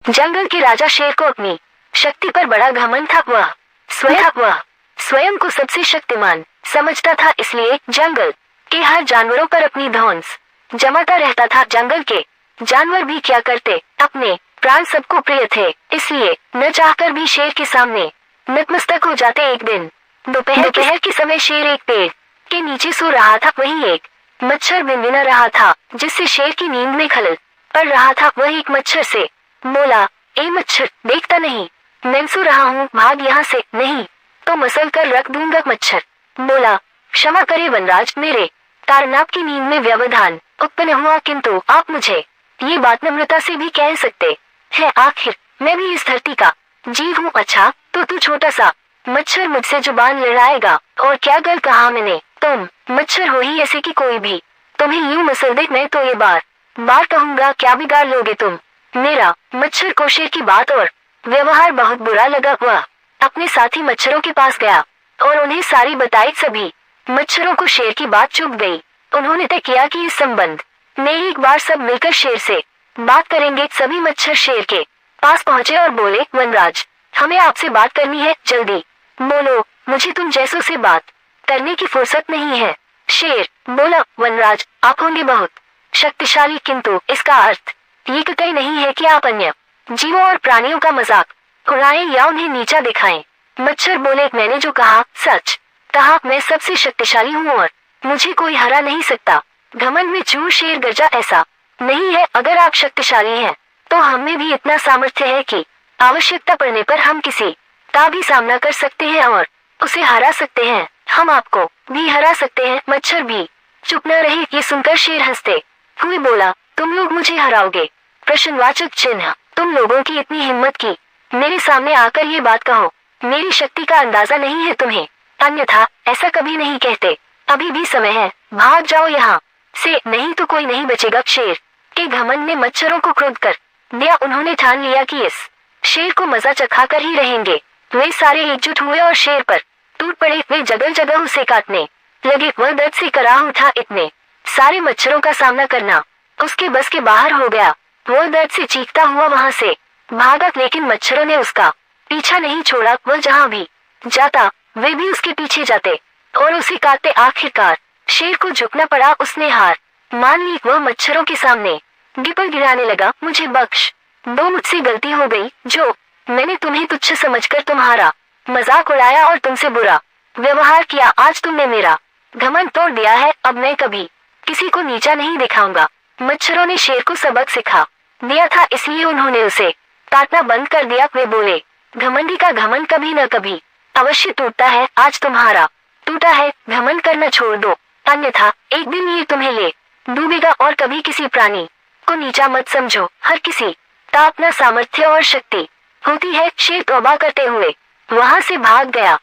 जंगल के राजा शेर को अपनी शक्ति पर बड़ा घमंड था। वह स्वयं को सबसे शक्तिमान समझता था, इसलिए जंगल के हर जानवरों पर अपनी धौंस जमाता रहता था। जंगल के जानवर भी क्या करते, अपने प्राण सबको प्रिय थे, इसलिए न चाहकर भी शेर के सामने नतमस्तक हो जाते। एक दिन दोपहर के समय शेर एक पेड़ के नीचे सो रहा था। वहीं एक मच्छर भिनभिना रहा था, जिससे शेर की नींद में खलल पड़ रहा था। वह एक मच्छर से बोला, ए मच्छर, देखता नहीं मैं सो रहा हूँ, भाग यहाँ से, नहीं तो मसल कर रख दूंगा। मच्छर बोला, क्षमा करे वनराज, मेरे कारण आपकी नींद में व्यवधान उत्पन्न हुआ, किंतु आप मुझे ये बात नम्रता से भी कह सकते हैं, आखिर मैं भी इस धरती का जीव हूँ। अच्छा तो तू छोटा सा मच्छर मुझसे जुबान लड़ाएगा, और क्या गल कहा मैंने, तुम मच्छर हो ही ऐसे कि कोई भी तुम्हें यूं मसल दे, मैं तो ये बार बार कहूंगा, क्या बिगाड़ लोगे तुम मेरा। मच्छर को शेर की बात और व्यवहार बहुत बुरा लगा। वह अपने साथी मच्छरों के पास गया और उन्हें सारी बताई। सभी मच्छरों को शेर की बात चुभ गई। उन्होंने तय किया कि इस संबंध में एक बार सब मिलकर शेर से बात करेंगे। सभी मच्छर शेर के पास पहुंचे और बोले, वनराज, हमें आपसे बात करनी है, जल्दी बोलो, मुझे तुम जैसों से बात करने की फुर्सत नहीं है। शेर बोला, वनराज, आप होंगे बहुत शक्तिशाली, किंतु इसका अर्थ ये कतई नहीं है कि आप अन्य जीवों और प्राणियों का मजाक उड़ाएं या उन्हें नीचा दिखाएं। मच्छर बोले, मैंने जो कहा सच कहा, मैं सबसे शक्तिशाली हूँ और मुझे कोई हरा नहीं सकता। घमंड में चूर शेर गरजा, ऐसा नहीं है, अगर आप शक्तिशाली हैं तो हम में भी इतना सामर्थ्य है कि आवश्यकता पड़ने पर हम किसी का भी सामना कर सकते हैं और उसे हरा सकते हैं। हम आपको भी हरा सकते हैं। मच्छर भी चुप न रहे। ये सुनकर शेर हंसते हुए बोला, तुम लोग मुझे हराओगे, प्रश्नवाचक चिन्ह, तुम लोगों की इतनी हिम्मत की मेरे सामने आकर ये बात कहो, मेरी शक्ति का अंदाजा नहीं है तुम्हें, अन्यथा ऐसा कभी नहीं कहते। अभी भी समय है, भाग जाओ यहाँ से, नहीं तो कोई नहीं बचेगा। शेर के घमंड ने मच्छरों को क्रोध कर दिया। उन्होंने ठान लिया कि इस शेर को मजा चखा कर ही रहेंगे। वे सारे एकजुट हुए और शेर पर टूट पड़े। वे जगह जगह उसे काटने लगे। वह दर्द से कराह उठा। इतने सारे मच्छरों का सामना करना उसके बस के बाहर हो गया। वह दर्द से चीखता हुआ वहां से भागा, लेकिन मच्छरों ने उसका पीछा नहीं छोड़ा। वह जहाँ भी जाता वे भी उसके पीछे जाते और उसे काटते। आखिरकार शेर को झुकना पड़ा। उसने हार मान ली। वह मच्छरों के सामने गिपर गिराने लगा, मुझे बख्श दो, मुझसे गलती हो गई, जो मैंने तुम्हें तुच्छ समझकर तुम्हारा मजाक उड़ाया और तुमसे बुरा व्यवहार किया। आज तुमने मेरा घमंड तोड़ दिया है, अब मैं कभी किसी को नीचा नहीं दिखाऊंगा। मच्छरों ने शेर को सबक सिखा दिया था, इसलिए उन्होंने उसे काटना बंद कर दिया। वे बोले, घमंडी का घमंड कभी न कभी अवश्य टूटता है, आज तुम्हारा टूटा है, घमंड करना छोड़ दो, अन्यथा एक दिन ये तुम्हें ले डूबेगा। और कभी किसी प्राणी को नीचा मत समझो, हर किसी का अपना सामर्थ्य और शक्ति होती है। शेर तौबा करते हुए वहां से भाग गया।